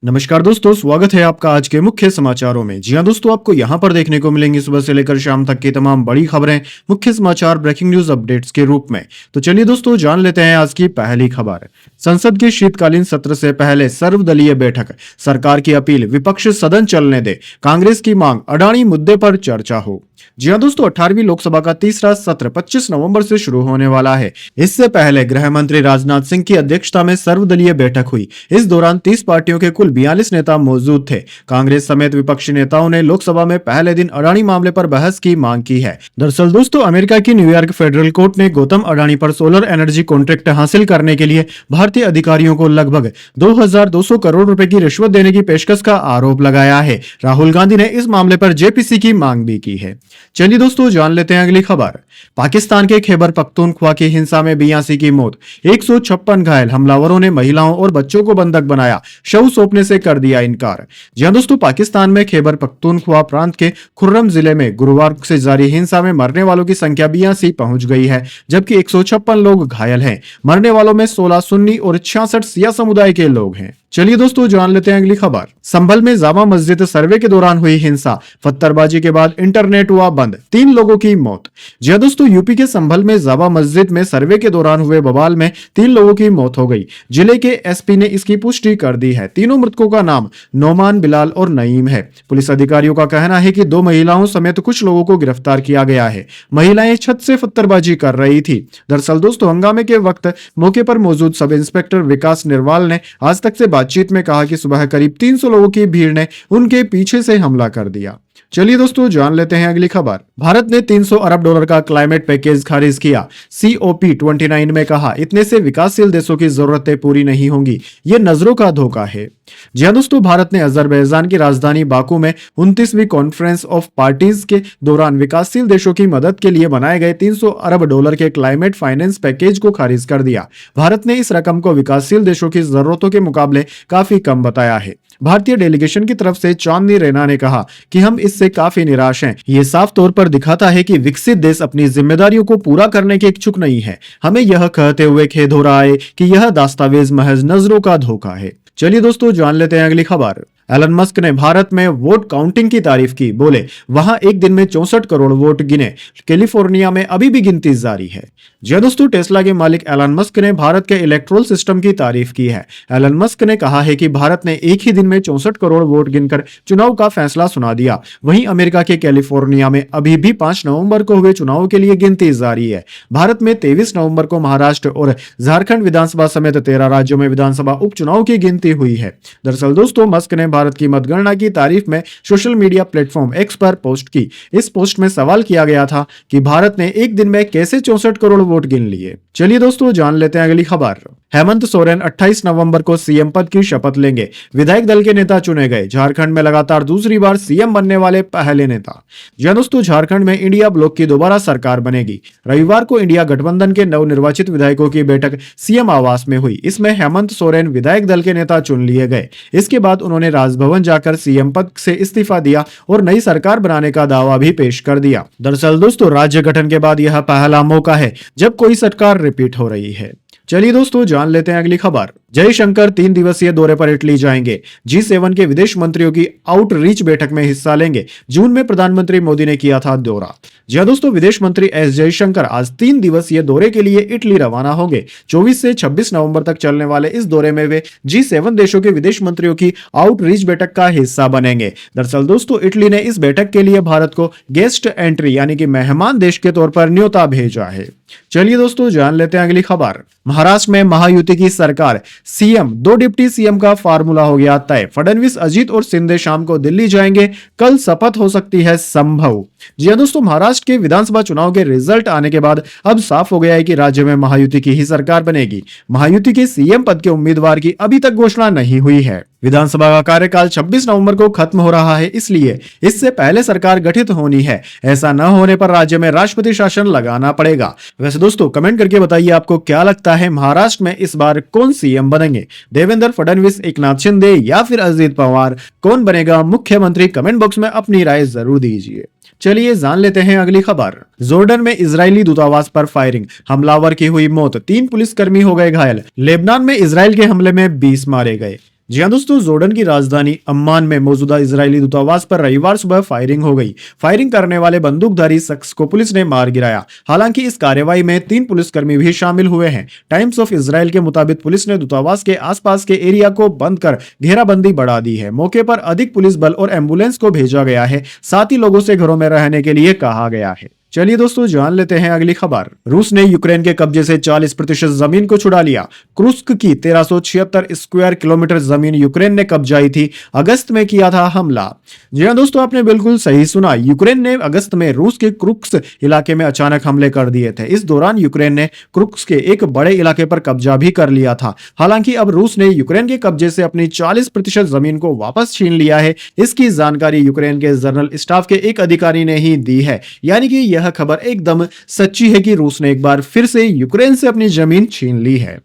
नमस्कार दोस्तों, स्वागत है आपका आज के मुख्य समाचारों में। जी हां दोस्तों, आपको यहां पर देखने को मिलेंगी सुबह से लेकर शाम तक की तमाम बड़ी खबरें मुख्य समाचार ब्रेकिंग न्यूज अपडेट्स के रूप में। तो चलिए दोस्तों, जान लेते हैं आज की पहली खबर। संसद के शीतकालीन सत्र से पहले सर्वदलीय बैठक, सरकार की अपील, विपक्ष सदन चलने दे, कांग्रेस की मांग, अडानी मुद्दे पर चर्चा हो। जी हां दोस्तों, 18वीं लोकसभा का तीसरा सत्र 25 नवंबर से शुरू होने वाला है। इससे पहले गृह मंत्री राजनाथ सिंह की अध्यक्षता में सर्वदलीय बैठक हुई। इस दौरान 30 पार्टियों के कुल 42 नेता मौजूद थे। कांग्रेस समेत विपक्षी नेताओं ने लोकसभा में पहले दिन अडानी मामले पर बहस की मांग की है। दरअसल दोस्तों, अमेरिका की न्यूयॉर्क फेडरल कोर्ट ने गौतम अडानी पर सोलर एनर्जी कॉन्ट्रैक्ट हासिल करने के लिए भारतीय अधिकारियों को लगभग 2200 करोड़ रुपए की रिश्वत देने की पेशकश का आरोप लगाया है। राहुल गांधी ने इस मामले पर जेपीसी की मांग भी की है। चलिए दोस्तों, जान लेते हैं अगली खबर। पाकिस्तान के खैबर पख्तूनख्वा की हिंसा में 82 की मौत, 156 घायल, हमलावरों ने महिलाओं और बच्चों को बंधक बनाया, शव सौंपने से कर दिया इनकार। जी हां दोस्तों, पाकिस्तान में खैबर पख्तूनख्वा प्रांत के खुर्रम जिले में गुरुवार से जारी हिंसा में मरने वालों की संख्या 82 पहुंच गई है, जबकि 156 लोग घायल हैं। मरने वालों में 16 सुन्नी और 66 शिया समुदाय के लोग हैं। चलिए दोस्तों, जान लेते हैं अगली खबर। संभल में जामा मस्जिद सर्वे के दौरान हुई हिंसा, पत्थरबाजी के बाद इंटरनेट हुआ बंद, 3 लोगों की मौत। जी हां दोस्तों, यूपी के संभल में जामा मस्जिद में सर्वे के दौरान हुए बवाल में 3 लोगों की मौत हो गई। जिले के एसपी ने इसकी पुष्टि कर दी है। तीनों मृतकों का नाम नोमान, बिलाल और नईम है। पुलिस अधिकारियों का कहना है कि 2 महिलाओं समेत कुछ लोगों को गिरफ्तार किया गया है। महिलाएं छत से पत्थरबाजी कर रही थी। दरअसल दोस्तों, हंगामे के वक्त मौके पर मौजूद सब इंस्पेक्टर विकास निर्वाल ने आज तक से बातचीत में कहा कि सुबह करीब 300 लोगों की भीड़ ने उनके पीछे से हमला कर दिया। चलिए दोस्तों, जान लेते हैं अगली खबर। भारत ने 300 अरब डॉलर का क्लाइमेट पैकेज खारिज किया। COP29 में कहा, इतने से विकासशील देशों की जरूरतें पूरी नहीं होंगी, ये नजरों का धोखा है। जी हां दोस्तों, भारत ने अजरबैजान की राजधानी बाकू में 29वीं कॉन्फ्रेंस ऑफ पार्टीज के दौरान विकासशील देशों की मदद के लिए बनाए गए 300 अरब डॉलर के क्लाइमेट फाइनेंस पैकेज को खारिज कर दिया। भारत ने इस रकम को विकासशील देशों की जरूरतों के मुकाबले काफी कम बताया है। भारतीय डेलीगेशन की तरफ से चांदनी रैना ने कहा कि हम इससे काफी निराश हैं। ये साफ तौर पर दिखाता है कि विकसित देश अपनी जिम्मेदारियों को पूरा करने के इच्छुक नहीं है। हमें यह कहते हुए खेद हो रहा है कि यह दस्तावेज महज नजरों का धोखा है। चलिए दोस्तों, जान लेते हैं अगली खबर। एलन मस्क ने भारत में वोट काउंटिंग की तारीफ की, बोले वहां एक दिन में 64 करोड़ वोट गिने, कैलिफोर्निया में अभी भी गिनती जारी है। जी हां दोस्तों, टेस्ला के मालिक एलन मस्क ने भारत के इलेक्ट्रोल सिस्टम की तारीफ की है। एलन मस्क ने कहा है कि भारत ने एक ही दिन में 64 करोड़ वोट गिनकर चुनाव का फैसला सुना दिया। वहीं अमेरिका के कैलिफोर्निया में अभी भी 5 नवंबर को हुए चुनाव के लिए गिनती जारी है। भारत में 23 नवंबर को महाराष्ट्र और झारखंड विधानसभा समेत 13 राज्यों में विधानसभा उपचुनाव की गिनती हुई है। दरअसल दोस्तों, मस्क ने भारत की मतगणना की तारीफ में सोशल मीडिया प्लेटफॉर्म एक्स पर पोस्ट की। इस पोस्ट में सवाल किया गया था कि भारत ने एक दिन में कैसे 64 करोड़ वोट गिन लिए। चलिए दोस्तों, जान लेते हैं अगली खबर। हेमंत सोरेन 28 नवंबर को सीएम पद की शपथ लेंगे। विधायक दल के नेता चुने गए। झारखंड में लगातार दूसरी बार सीएम बनने वाले पहले नेता। जी दोस्तों, झारखंड में इंडिया ब्लॉक की दोबारा सरकार बनेगी। रविवार को इंडिया गठबंधन के नवनिर्वाचित विधायकों की बैठक सीएम आवास में हुई। इसमें हेमंत सोरेन विधायक दल के नेता चुन लिए गए। इसके बाद उन्होंने राजभवन जाकर सीएम पद से इस्तीफा दिया और नई सरकार बनाने का दावा भी पेश कर दिया। दरअसल दोस्तों, राज्य गठन के बाद यह पहला मौका है जब कोई सरकार रिपीट हो रही है। चलिए दोस्तों, जान लेते हैं अगली खबर। जयशंकर 3 दिवसीय दौरे पर इटली जाएंगे। G7 के विदेश मंत्रियों की आउटरीच बैठक में हिस्सा लेंगे। जून में प्रधानमंत्री मोदी ने किया था दौरा। जी हां दोस्तों, विदेश मंत्री एस जयशंकर आज 3 दिवसीय दौरे के लिए इटली रवाना होंगे। 24 से 26 नवंबर तक चलने वाले इस दौरे में वे G7 देशों के विदेश मंत्रियों की आउटरीच बैठक का हिस्सा बनेंगे। दरअसल दोस्तों, इटली ने इस बैठक के लिए भारत को गेस्ट एंट्री यानी कि मेहमान देश के तौर पर न्योता भेजा है। चलिए दोस्तों, जान लेते हैं अगली खबर। महाराष्ट्र में महायुति की सरकार, सीएम 2 डिप्टी सीएम का फार्मूला हो गया तय। फडणवीस, अजीत और शिंदे शाम को दिल्ली जाएंगे। कल शपथ हो सकती है संभव। जी हां दोस्तों, महाराष्ट्र के विधानसभा चुनाव के रिजल्ट आने के बाद अब साफ हो गया है कि राज्य में महायुति की ही सरकार बनेगी। महायुति के सीएम पद के उम्मीदवार की अभी तक घोषणा नहीं हुई है। विधानसभा का कार्यकाल 26 नवंबर को खत्म हो रहा है, इसलिए इससे पहले सरकार गठित होनी है। ऐसा न होने पर राज्य में राष्ट्रपति शासन लगाना पड़ेगा। वैसे दोस्तों, कमेंट करके बताइए आपको क्या लगता है महाराष्ट्र में इस बार कौन सीएम बनेंगे, देवेंद्र फडणवीस, एकनाथ शिंदे या फिर अजित पवार? कौन बनेगा मुख्यमंत्री? कमेंट बॉक्स में अपनी राय जरूर दीजिए। चलिए जान लेते हैं अगली खबर। जॉर्डन में इजरायली दूतावास पर फायरिंग, हमलावर की हुई मौत, 3 पुलिसकर्मी हो गए घायल। लेबनान में इजरायल के हमले में 20 मारे गए। जी हाँ दोस्तों, जोर्डन की राजधानी अम्मान में मौजूदा इजरायली दूतावास पर रविवार सुबह फायरिंग हो गई। फायरिंग करने वाले बंदूकधारी शख्स को पुलिस ने मार गिराया। हालांकि इस कार्रवाई में 3 पुलिसकर्मी भी शामिल हुए हैं। टाइम्स ऑफ इजराइल के मुताबिक पुलिस ने दूतावास के आसपास के एरिया को बंद कर घेराबंदी बढ़ा दी है। मौके पर अधिक पुलिस बल और एम्बुलेंस को भेजा गया है। साथ ही लोगों से घरों में रहने के लिए कहा गया है। चलिए दोस्तों, जान लेते हैं अगली खबर। रूस ने यूक्रेन के कब्जे से 40% जमीन को छुड़ा लिया। क्रुस्क की 1376 स्क्वायर किलोमीटर जमीन यूक्रेन ने कब्जाई थी। अगस्त में किया था हमला। जी हाँ दोस्तों, आपने बिल्कुल सही सुना। यूक्रेन ने अगस्त में रूस के क्रुस्क इलाके में अचानक हमले कर दिए थे। इस दौरान यूक्रेन ने क्रुस्क के एक बड़े इलाके पर कब्जा भी कर लिया था। हालांकि अब रूस ने यूक्रेन के कब्जे से अपनी 40% जमीन को वापस छीन लिया है। इसकी जानकारी यूक्रेन के जनरल स्टाफ के एक अधिकारी ने ही दी है। यानी कि यह खबर एकदम सच्ची है कि रूस ने एक बार फिर से यूक्रेन से अपनी जमीन छीन ली है।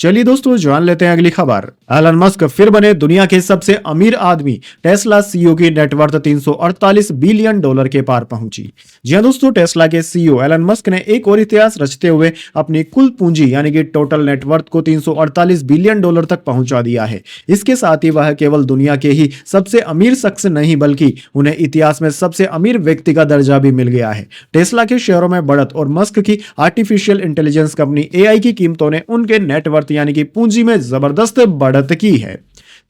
चलिए दोस्तों, जान लेते हैं अगली खबर। एलन मस्क फिर बने दुनिया के सबसे अमीर आदमी। टेस्ला सीईओ की नेटवर्थ 348 बिलियन डॉलर के पार पहुंची। जी हां दोस्तों, टेस्ला के सीईओ एलन मस्क ने एक और इतिहास रचते हुए अपनी कुल पूंजी यानी कि टोटल नेटवर्थ को 348 बिलियन डॉलर तक पहुंचा दिया है। इसके साथ ही वह केवल दुनिया के ही सबसे अमीर शख्स नहीं बल्कि उन्हें इतिहास में सबसे अमीर व्यक्ति का दर्जा भी मिल गया है। टेस्ला के शेयरों में बढ़त और मस्क की आर्टिफिशियल इंटेलिजेंस कंपनी एआई की कीमतों ने उनके नेटवर्थ यानी कि पूंजी में जबरदस्त बढ़त की है।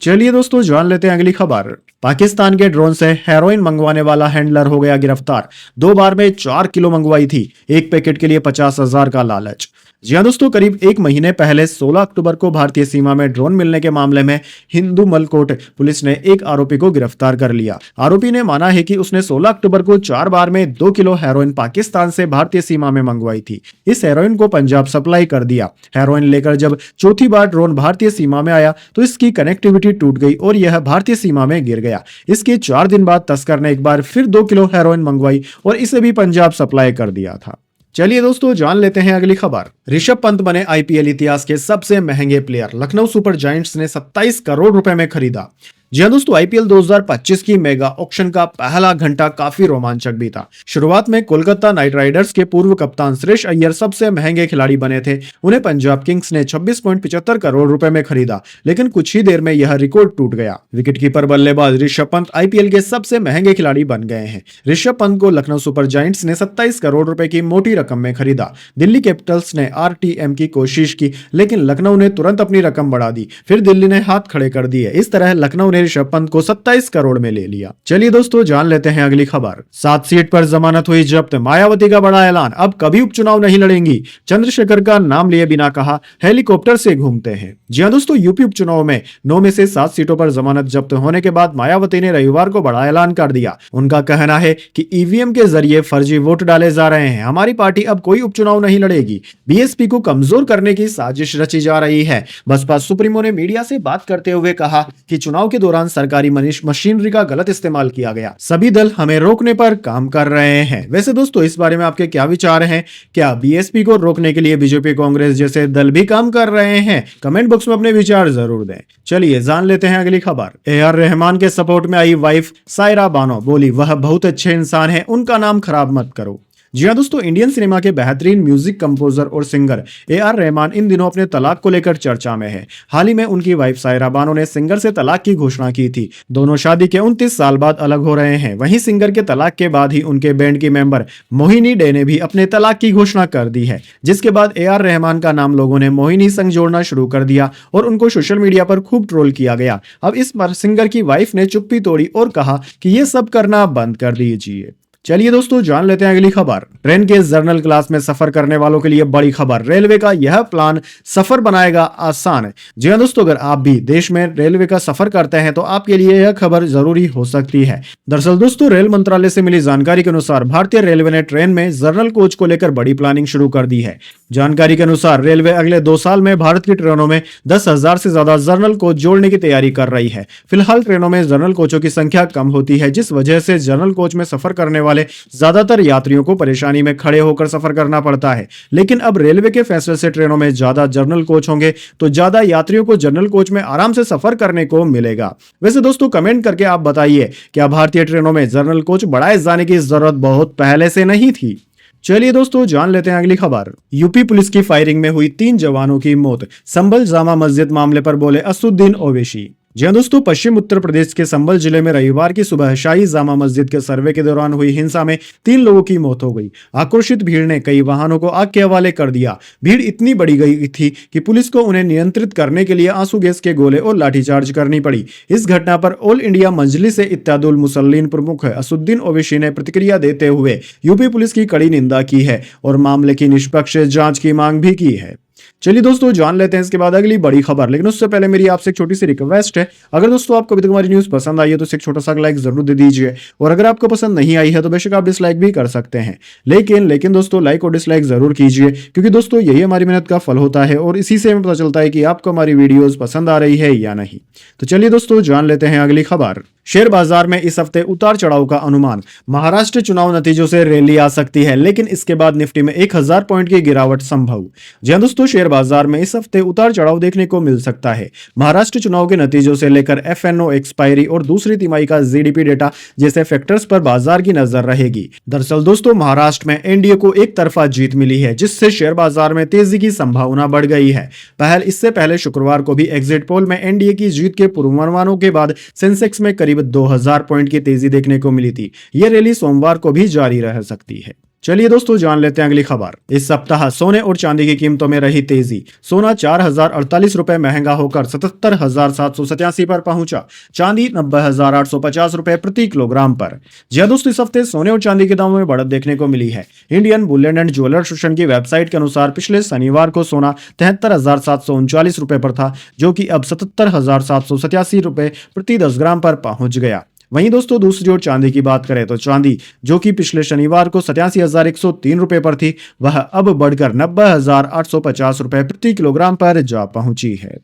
चलिए दोस्तों, जान लेते हैं अगली खबर। पाकिस्तान के ड्रोन से हेरोइन मंगवाने वाला हैंडलर हो गया गिरफ्तार। 2 बार में 4 किलो मंगवाई थी। एक पैकेट के लिए 50,000 का लालच। जी हाँ दोस्तों, करीब 1 महीने पहले 16 अक्टूबर को भारतीय सीमा में ड्रोन मिलने के मामले में हिंदू मलकोट पुलिस ने एक आरोपी को गिरफ्तार कर लिया। आरोपी ने माना है कि उसने 16 अक्टूबर को 4 बार में 2 किलो हेरोइन पाकिस्तान से भारतीय सीमा में मंगवाई थी। इस हेरोइन को पंजाब सप्लाई कर दिया। हेरोइन लेकर जब चौथी बार ड्रोन भारतीय सीमा में आया तो इसकी कनेक्टिविटी टूट गई और यह भारतीय सीमा में गिर गया। इसके 4 दिन बाद तस्कर ने एक बार फिर 2 किलो हेरोइन मंगवाई और इसे भी पंजाब सप्लाई कर दिया था। चलिए दोस्तों, जान लेते हैं अगली खबर। ऋषभ पंत बने आईपीएल इतिहास के सबसे महंगे प्लेयर। लखनऊ सुपर जायंट्स ने 27 करोड़ रुपए में खरीदा। जी हाँ दोस्तों, आईपीएल 2025 की मेगा ऑक्शन का पहला घंटा काफी रोमांचक भी था। शुरुआत में कोलकाता नाइट राइडर्स के पूर्व कप्तान श्रेयस अय्यर सबसे महंगे खिलाड़ी बने थे। उन्हें पंजाब किंग्स ने 26.75 करोड़ रुपए में खरीदा, लेकिन कुछ ही देर में यह रिकॉर्ड टूट गया। विकेटकीपर बल्लेबाज ऋषभ पंत आईपीएल के सबसे महंगे खिलाड़ी बन गए हैं। ऋषभ पंत को लखनऊ सुपर जायंट्स ने 27 करोड़ रुपए की मोटी रकम में खरीदा। दिल्ली कैपिटल्स ने आरटीएम की कोशिश की, लेकिन लखनऊ ने तुरंत अपनी रकम बढ़ा दी। फिर दिल्ली ने हाथ खड़े कर दिए। इस तरह लखनऊ ने ऋषभ पंत को 27 करोड़ में ले लिया। चलिए दोस्तों, जान लेते हैं अगली खबर। 7 सीट पर जमानत हुई जब्त। मायावती का बड़ा ऐलान, अब कभी उपचुनाव नहीं लड़ेंगी। चंद्रशेखर का नाम लिए बिना कहा हेलीकॉप्टर से घूमते हैं। जी हां दोस्तों, यूपी उपचुनाव में 9 में से 7 सीटों पर जमानत जब्त होने के बाद मायावती ने रविवार को बड़ा ऐलान कर दिया। उनका कहना है कि ईवीएम के जरिए फर्जी वोट डाले जा रहे हैं। हमारी पार्टी अब कोई उपचुनाव नहीं लड़ेगी। बीएसपी को कमजोर करने की साजिश रची जा रही है। बसपा सुप्रीमो ने मीडिया से बात करते हुए कहा कि चुनाव के दौरान सरकारी मशीनरी का गलत इस्तेमाल किया गया। सभी दल हमें रोकने पर काम कर रहे हैं। वैसे दोस्तों, इस बारे में आपके क्या विचार हैं? क्या बीएसपी को रोकने के लिए बीजेपी, कांग्रेस जैसे दल भी काम कर रहे हैं? कमेंट बॉक्स में अपने विचार जरूर दें। चलिए, जान लेते हैं अगली खबर। AR रहमान के सपोर्ट में आई वाइफ सायरा बानो, बोली वह बहुत अच्छे इंसान है, उनका नाम खराब मत करो। जी हाँ दोस्तों, इंडियन सिनेमा के बेहतरीन म्यूजिक कंपोजर और सिंगर AR रहमान इन दिनों अपने तलाक को लेकर चर्चा में है। हाल ही में उनकी वाइफ सायरा बानो ने सिंगर से तलाक की घोषणा की थी। दोनों शादी के 29 साल बाद अलग हो रहे हैं। वहीं सिंगर के तलाक के बाद ही उनके बैंड की मेंबर मोहिनी डे ने भी अपने तलाक की घोषणा कर दी है, जिसके बाद AR रहमान का नाम लोगों ने मोहिनी संग जोड़ना शुरू कर दिया और उनको सोशल मीडिया पर खूब ट्रोल किया गया। अब इस पर सिंगर की वाइफ ने चुप्पी तोड़ी और कहा कि ये सब करना बंद कर दीजिए। चलिए दोस्तों, जान लेते हैं अगली खबर। ट्रेन के जर्नल क्लास में सफर करने वालों के लिए बड़ी खबर। रेलवे का यह प्लान सफर बनाएगा आसान। जी हां दोस्तों, अगर आप भी देश में रेलवे का सफर करते हैं तो आपके लिए यह खबर जरूरी हो सकती है। दरअसल दोस्तों, रेल मंत्रालय से मिली जानकारी के अनुसार भारतीय रेलवे ने ट्रेन में जर्नल कोच को लेकर बड़ी प्लानिंग शुरू कर दी है। जानकारी के अनुसार रेलवे अगले 2 साल में भारत की ट्रेनों में 10,000 से ज्यादा जर्नल कोच जोड़ने की तैयारी कर रही है। फिलहाल ट्रेनों में जर्नल कोचों की संख्या कम होती है, जिस वजह से जर्नल कोच में सफर करने वाले ज्यादातर यात्रियों को परेशानी में खड़े होकर सफर करना पड़ता है। लेकिन अब रेलवे के फैसले से ट्रेनों में ज्यादा जर्नल कोच होंगे तो ज्यादा यात्रियों को जर्नल कोच में आराम से सफर करने को मिलेगा। वैसे दोस्तों, कमेंट करके आप बताइए, क्या भारतीय ट्रेनों में जर्नल कोच बढ़ाए जाने की जरूरत बहुत पहले से नहीं थी? चलिए दोस्तों, जान लेते हैं अगली खबर। यूपी पुलिस की फायरिंग में हुई 3 जवानों की मौत। संभल जामा मस्जिद मामले पर बोले असदुद्दीन ओवैसी। जी हाँ दोस्तों, पश्चिम उत्तर प्रदेश के संभल जिले में रविवार की सुबह शाही जामा मस्जिद के सर्वे के दौरान हुई हिंसा में 3 लोगों की मौत हो गई। आक्रोशित भीड़ ने कई वाहनों को आग के हवाले कर दिया। भीड़ इतनी बढ़ी गई थी कि पुलिस को उन्हें नियंत्रित करने के लिए आंसू गैस के गोले और लाठीचार्ज करनी पड़ी। इस घटना पर ऑल इंडिया मजलिस इत्तेहादुल मुसल्लीन प्रमुख असुद्दीन ओवैसी ने प्रतिक्रिया देते हुए यूपी पुलिस की कड़ी निंदा की है और मामले की निष्पक्ष जांच की मांग भी की है। चलिए दोस्तों, जान लेते हैं इसके बाद अगली बड़ी खबर। लेकिन उससे पहले मेरी आपसे एक छोटी सी रिक्वेस्ट है, अगर दोस्तों आपको अभी तक हमारी न्यूज पसंद आई है तो इसे एक छोटा सा लाइक जरूर दे दीजिए, और अगर आपको पसंद नहीं आई है तो बेशक आप डिसलाइक भी कर सकते हैं। लेकिन दोस्तों लाइक और डिसलाइक जरूर कीजिए, क्योंकि दोस्तों यही हमारी मेहनत का फल होता है और इसी से हमें पता चलता है कि आपको हमारी वीडियोज पसंद आ रही है या नहीं। तो चलिए दोस्तों, जान लेते हैं अगली खबर। शेयर बाजार में इस हफ्ते उतार चढ़ाव का अनुमान। महाराष्ट्र चुनाव नतीजों से रैली आ सकती है, लेकिन इसके बाद निफ्टी में 1000 पॉइंट की गिरावट संभव। जी हां दोस्तों, शेयर बाजार में इस हफ्ते उतार चढ़ाव देखने को मिल सकता है। महाराष्ट्र चुनाव के नतीजों से लेकर एफएनओ एक्सपायरी और दूसरी तिमाही का जीडीपी डेटा जैसे फैक्टर्स पर बाजार की नजर रहेगी। दरअसल दोस्तों, महाराष्ट्र में एनडीए को एक तरफा जीत मिली है, जिससे शेयर बाजार में तेजी की संभावना बढ़ गई है। इससे पहले शुक्रवार को भी एग्जिट पोल में एनडीए की जीत के पूर्वानुमानों के बाद सेंसेक्स में करीब 2000 पॉइंट की तेजी देखने को मिली थी। यह रैली सोमवार को भी जारी रह सकती है। चलिए दोस्तों, जान लेते हैं अगली खबर। इस सप्ताह सोने और चांदी की कीमतों में रही तेजी। सोना 4048 रुपए महंगा होकर 77,787 पर पहुंचा। चांदी 90,850 रुपए प्रति किलोग्राम पर। जी हां दोस्तों, इस हफ्ते सोने और चांदी के दामों में बढ़त देखने को मिली है। Indian Boolean and jeweller association की वेबसाइट के अनुसार पिछले शनिवार को सोना 73,739 रुपए पर था, जो कि अब 77,787 रुपए प्रति 10 ग्राम पर पहुंच गया। वहीं दोस्तों, दूसरी ओर चांदी की बात करें तो चांदी, जो कि पिछले शनिवार को 87,103 रुपए पर थी, वह अब बढ़कर 90,850 रुपए प्रति किलोग्राम पर जा पहुंची है।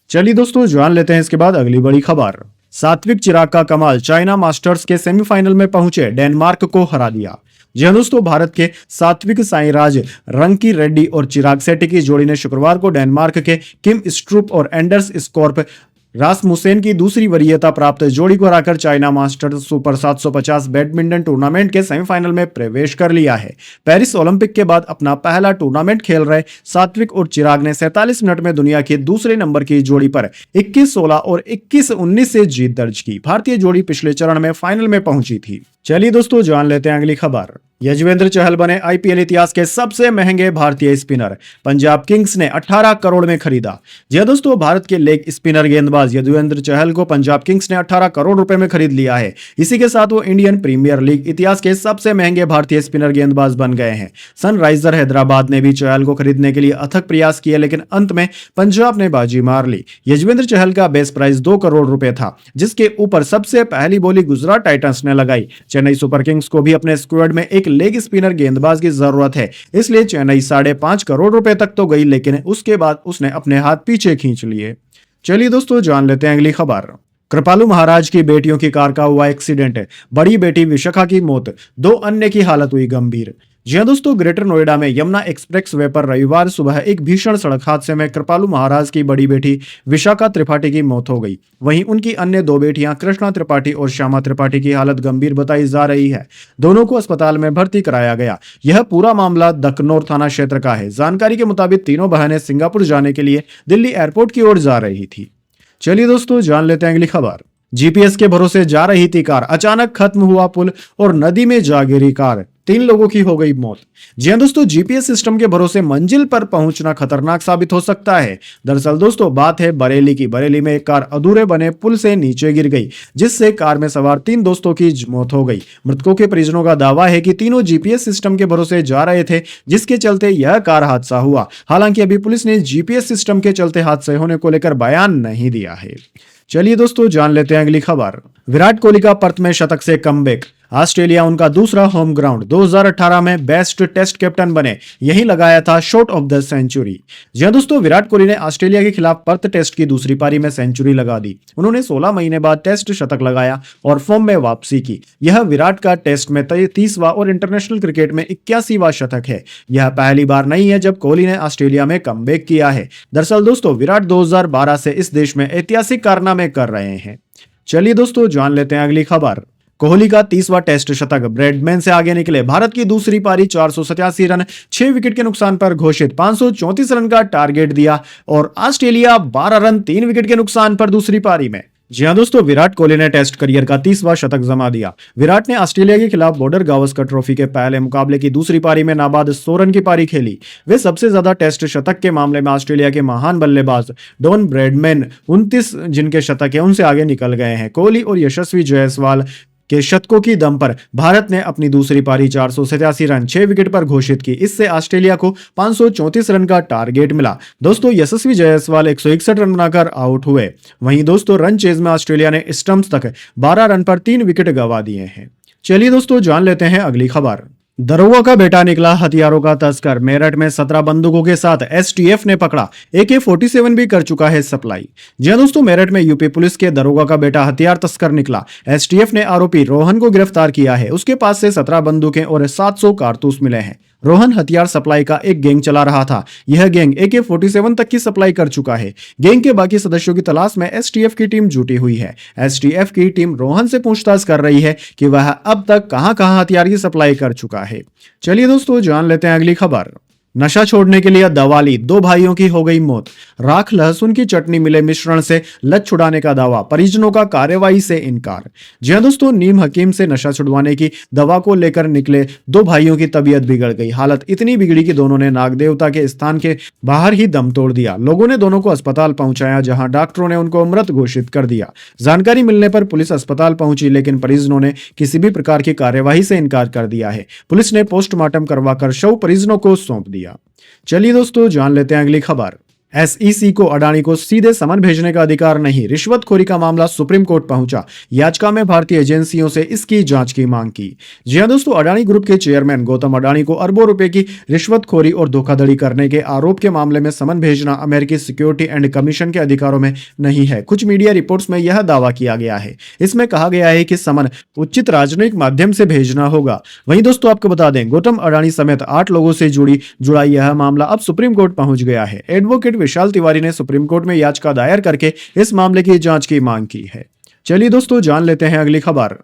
चलिए दोस्तों, जान लेते हैं इसके बाद अगली बड़ी खबर। सात्विक चिराग का कमाल, चाइना मास्टर्स के सेमीफाइनल में पहुंचे, डेनमार्क को हरा दिया। जी हां दोस्तों, भारत के सात्विक साईराज रंकी रेड्डी और चिराग शेट्टी की जोड़ी ने शुक्रवार को डेनमार्क के किम स्ट्रूप और एंडर्स स्कॉर्प रासमुसेन की दूसरी वरीयता प्राप्त जोड़ी को हराकर China masters super 750 badminton tournament के सेमीफाइनल में प्रवेश कर लिया है। पेरिस ओलंपिक के बाद अपना पहला टूर्नामेंट खेल रहे सात्विक और चिराग ने 47 मिनट में दुनिया के दूसरे नंबर की जोड़ी पर 21-16 और 21-19 से जीत दर्ज की। भारतीय जोड़ी पिछले चरण में फाइनल में पहुंची थी। चलिए दोस्तों, जान लेते हैं अगली खबर। यजुवेंद्र चहल बने आईपीएल इतिहास के सबसे महंगे भारतीय स्पिनर। पंजाब किंग्स ने 18 करोड़ में खरीदा। जी हां दोस्तों, भारत के लेग स्पिनर गेंदबाज यजुवेंद्र चहल को पंजाब किंग्स ने 18 करोड़ रुपए में खरीद लिया है। इसी के साथ वो इंडियन प्रीमियर लीग इतिहास के सबसे महंगे भारतीय स्पिनर गेंदबाज बन गए हैं। सनराइजर हैदराबाद ने भी चहल को खरीदने के लिए अथक प्रयास किए, लेकिन अंत में पंजाब ने बाजी मार ली। यजुवेंद्र चहल का बेस प्राइस 2 करोड़ रुपए था, जिसके ऊपर सबसे पहली बोली गुजरात टाइटंस ने लगाई। चेन्नई सुपर किंग्स को भी अपने स्क्वाड में एक लेग स्पिनर गेंदबाज की जरूरत है, इसलिए चेन्नई 5.5 करोड़ रुपए तक तो गई, लेकिन उसके बाद उसने अपने हाथ पीछे खींच लिए। चलिए दोस्तों, जान लेते हैं अगली खबर। कृपालू महाराज की बेटियों की कार का हुआ एक्सीडेंट, बड़ी बेटी विशाखा की मौत, 2 अन्य की हालत हुई गंभीर। जी हां दोस्तों, ग्रेटर नोएडा में यमुना एक्सप्रेस वे पर रविवार सुबह एक भीषण सड़क हादसे में कृपालू महाराज की बड़ी बेटी विशाखा त्रिपाठी की मौत हो गई। वहीं उनकी अन्य 2 बेटियां कृष्णा त्रिपाठी और श्यामा त्रिपाठी की हालत गंभीर बताई जा रही है। दोनों को अस्पताल में भर्ती कराया गया। यह पूरा मामला दकनौर थाना क्षेत्र का है। जानकारी के मुताबिक तीनों बहनें सिंगापुर जाने के लिए दिल्ली एयरपोर्ट की ओर जा रही थी। चलिए दोस्तों, जान लेते हैं अगली खबर। जीपीएस के भरोसे जा रही थी कार, अचानक खत्म हुआ पुल और नदी में जा गिरी कार, 3 लोगों की हो गई मौत। जी हां दोस्तों, जीपीएस सिस्टम के भरोसे मंजिल पर पहुंचना खतरनाक साबित हो सकता है। दरअसल दोस्तों, बात है बरेली की। बरेली में एक कार अधूरे बने पुल से नीचे गिर गई, जिससे कार में सवार 3 दोस्तों की मौत हो गई। मृतकों के परिजनों का दावा है कि तीनों जीपीएस सिस्टम के भरोसे जा रहे थे, जिसके चलते यह कार हादसा हुआ। हालांकि अभी पुलिस ने जीपीएस सिस्टम के चलते हादसे होने को लेकर बयान नहीं दिया है। चलिए दोस्तों, जान लेते हैं अगली खबर। विराट कोहली का पर्थ में शतक से कमबैक। ऑस्ट्रेलिया उनका दूसरा होम ग्राउंड। 2018 में बेस्ट टेस्ट कैप्टन बने, यही लगाया था शॉट ऑफ द सेंचुरी। जी हां दोस्तों, विराट कोहली ने ऑस्ट्रेलिया के खिलाफ पर्थ टेस्ट की दूसरी पारी में सेंचुरी लगा दी। उन्होंने 16 महीने बाद टेस्ट शतक लगाया और फॉर्म में वापसी की। यह विराट का टेस्ट में 30वां और इंटरनेशनल क्रिकेट में 81वां शतक है। यह पहली बार नहीं है जब कोहली ने ऑस्ट्रेलिया में कमबैक किया है। दरअसल दोस्तों, विराट 2012 से इस देश में ऐतिहासिक कारनामे कर रहे हैं। चलिए दोस्तों, जान लेते हैं अगली खबर। कोहली का 30वां टेस्ट शतक, ब्रैडमैन से आगे निकले। भारत की दूसरी पारी 487 रन 6 विकेट के नुकसान पर घोषित, 534 रन का टारगेट दिया और ऑस्ट्रेलिया 12 रन 3 विकेट के नुकसान पर दूसरी पारी में जी हाँ दोस्तों, विराट कोहली ने टेस्ट करियर का 30वां शतक जमा दिया। विराट ने ऑस्ट्रेलिया के खिलाफ बॉर्डर गावस्कर ट्रॉफी के पहले मुकाबले की दूसरी पारी में नाबाद 100 रन की पारी खेली। वे सबसे ज्यादा टेस्ट शतक के मामले में ऑस्ट्रेलिया के महान बल्लेबाज डॉन ब्रैडमैन 29 जिनके शतक है उनसे आगे निकल गए हैं। कोहली और यशस्वी जायसवाल के शतकों की दम पर भारत ने अपनी दूसरी पारी 487 रन 6 विकेट पर घोषित की। इससे ऑस्ट्रेलिया को 534 रन का टारगेट मिला। दोस्तों यशस्वी जायसवाल 161 रन बनाकर आउट हुए। वहीं दोस्तों रन चेज में ऑस्ट्रेलिया ने स्टंप्स तक 12 रन पर 3 विकेट गंवा दिए हैं। चलिए दोस्तों जान लेते हैं अगली खबर। दरोगा का बेटा निकला हथियारों का तस्कर। मेरठ में 17 बंदूकों के साथ एसटीएफ ने पकड़ा। AK-47 भी कर चुका है सप्लाई। जी हां दोस्तों, मेरठ में यूपी पुलिस के दरोगा का बेटा हथियार तस्कर निकला। एसटीएफ ने आरोपी रोहन को गिरफ्तार किया है। उसके पास से 17 बंदूकें और 700 कारतूस मिले हैं। रोहन हथियार सप्लाई का एक गैंग चला रहा था। यह गैंग AK-47 तक की सप्लाई कर चुका है। गैंग के बाकी सदस्यों की तलाश में एसटीएफ की टीम जुटी हुई है। एसटीएफ की टीम रोहन से पूछताछ कर रही है कि वह अब तक कहां-कहां हथियार की सप्लाई कर चुका है। चलिए दोस्तों जान लेते हैं अगली खबर। नशा छोड़ने के लिए दवा ली, 2 भाइयों की हो गई मौत। राख लहसुन की चटनी मिले मिश्रण से लत छुड़ाने का दावा, परिजनों का कार्रवाई से इनकार। जी हां दोस्तों, नीम हकीम से नशा छुड़वाने की दवा को लेकर निकले 2 भाइयों की तबीयत बिगड़ गई। हालत इतनी बिगड़ी कि दोनों ने नाग देवता के स्थान के बाहर ही दम तोड़ दिया। लोगों ने दोनों को अस्पताल पहुंचाया, जहां डॉक्टरों ने उनको मृत घोषित कर दिया। जानकारी मिलने पर पुलिस अस्पताल पहुंची, लेकिन परिजनों ने किसी भी प्रकार की कार्यवाही से इनकार कर दिया है। पुलिस ने पोस्टमार्टम करवाकर शव परिजनों को सौंप दिया। चलिए दोस्तों जान लेते हैं अगली खबर। एसईसी को अडानी को सीधे समन भेजने का अधिकार नहीं, रिश्वतखोरी का मामला सुप्रीम कोर्ट पहुंचा। याचिका में भारतीय एजेंसियों से इसकी जांच की मांग की। जी हां दोस्तों, अडानी ग्रुप के चेयरमैन गौतम अडानी को अरबों रुपए की रिश्वतखोरी और धोखाधड़ी करने के आरोप के मामले में समन भेजना अमेरिकी सिक्योरिटी एंड कमीशन के अधिकारों में नहीं है। कुछ मीडिया रिपोर्ट्स में यह दावा किया गया है। इसमें कहा गया है कि समन उचित राजनयिक माध्यम से भेजना होगा। वहीं दोस्तों आपको बता दें, गौतम अडानी समेत 8 लोगों से जुड़ा यह मामला अब सुप्रीम कोर्ट पहुंच गया है। एडवोकेट विशाल तिवारी ने सुप्रीम कोर्ट में याचिका दायर करके इस मामले की जांच की मांग की है। चलिए दोस्तों जान लेते हैं अगली खबर।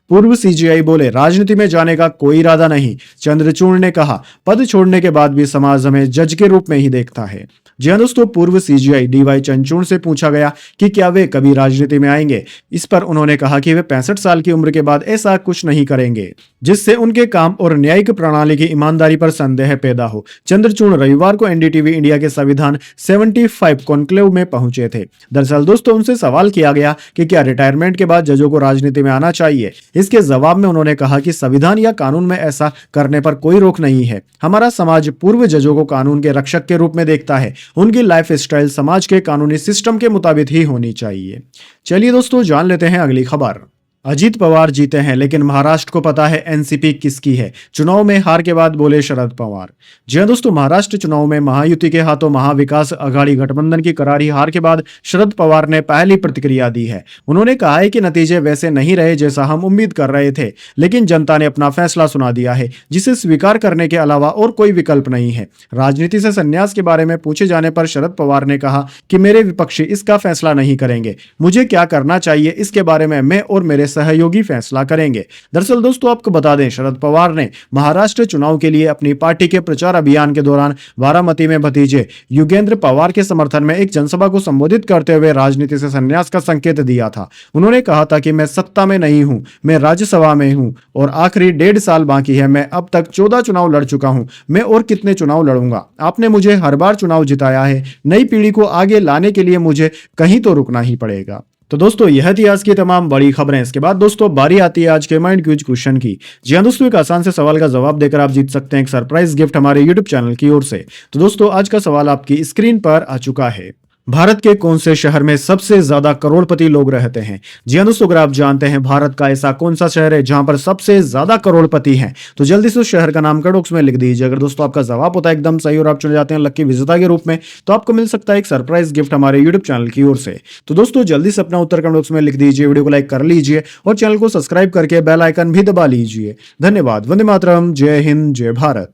पूर्व सीजीआई बोले, राजनीति में जाने का कोई इरादा नहीं। चंद्रचूड़ ने कहा, पद छोड़ने के बाद भी समाज हमें जज के रूप में ही देखता है। जी हां दोस्तों, पूर्व सीजीआई DY चंद्रचूड़ से पूछा गया कि क्या वे कभी राजनीति में आएंगे। इस पर उन्होंने कहा कि वे 65 साल की उम्र के बाद ऐसा कुछ नहीं करेंगे जिससे उनके काम और न्यायिक प्रणाली की ईमानदारी पर संदेह पैदा हो। चंद्रचूड़ रविवार को एनडीटीवी इंडिया के संविधान 75 कॉन्क्लेव में पहुंचे थे। दरअसल दोस्तों उनसे सवाल किया गया कि क्या रिटायरमेंट के बाद जजों को राजनीति में आना चाहिए। इसके जवाब में उन्होंने कहा कि संविधान या कानून में ऐसा करने पर कोई रोक नहीं है। हमारा समाज पूर्व जजों को कानून के रक्षक के रूप में देखता है। उनकी लाइफ स्टाइल समाज के कानूनी सिस्टम के मुताबिक ही होनी चाहिए। चलिए दोस्तों जान लेते हैं अगली खबर। अजीत पवार जीते हैं, लेकिन महाराष्ट्र को पता है एनसीपी किसकी है। चुनाव में हार के बाद बोले शरद पवार। जी हां दोस्तों, महाराष्ट्र चुनाव में महायुति के हाथों महाविकास अघाड़ी गठबंधन की करारी हार के बाद शरद पवार ने पहली प्रतिक्रिया दी है। उन्होंने कहा है कि नतीजे वैसे नहीं रहे जैसा हम उम्मीद कर रहे थे, लेकिन जनता ने अपना फैसला सुना दिया है, जिसे स्वीकार करने के अलावा और कोई विकल्प नहीं है। राजनीति से संन्यास के बारे में पूछे जाने पर शरद पवार ने कहा कि मेरे विपक्षी इसका फैसला नहीं करेंगे। मुझे क्या करना चाहिए इसके बारे में मैं और मेरे सहयोगी फैसला करेंगे। दरअसल दोस्तों आपको बता दें, शरद पवार ने महाराष्ट्र चुनाव के लिए अपनी पार्टी के प्रचार अभियान के दौरान बारामती में भतीजे युगेंद्र पवार के समर्थन में एक जनसभा को संबोधित करते हुए राजनीति से संन्यास का संकेत दिया था। उन्होंने कहा था कि मैं सत्ता में नहीं हूं, मैं राज्यसभा में हूं और आखिरी 1.5 साल बाकी है। मैं अब तक 14 चुनाव लड़ चुका हूं, मैं और कितने चुनाव लड़ूंगा। आपने मुझे हर बार चुनाव जिताया है, नई पीढ़ी को आगे लाने के लिए मुझे कहीं तो रुकना ही पड़ेगा। तो दोस्तों यह थी आज की तमाम बड़ी खबरें। इसके बाद दोस्तों बारी आती है आज के माइंड क्विज क्वेश्चन की। जी हां दोस्तों, एक आसान से सवाल का जवाब देकर आप जीत सकते हैं एक सरप्राइज गिफ्ट हमारे यूट्यूब चैनल की ओर से। तो दोस्तों आज का सवाल आपकी स्क्रीन पर आ चुका है। भारत के कौन से शहर में सबसे ज्यादा करोड़पति लोग रहते हैं? जी हां दोस्तों, अगर आप जानते हैं भारत का ऐसा कौन सा शहर है जहां पर सबसे ज्यादा करोड़पति हैं, तो जल्दी से उस शहर का नाम कमेंट बॉक्स में लिख दीजिए। अगर दोस्तों आपका जवाब होता है एकदम सही और आप चुने जाते हैं लकी विजेता के रूप में, तो आपको मिल सकता है एक सरप्राइज गिफ्ट हमारे यूट्यूब चैनल की ओर से। तो दोस्तों जल्दी से अपना उत्तर कमेंट बॉक्स में लिख दीजिए, वीडियो को लाइक कर लीजिए और चैनल को सब्सक्राइब करके बेल आइकन भी दबा लीजिए। धन्यवाद। वंदे मातरम। जय हिंद, जय भारत।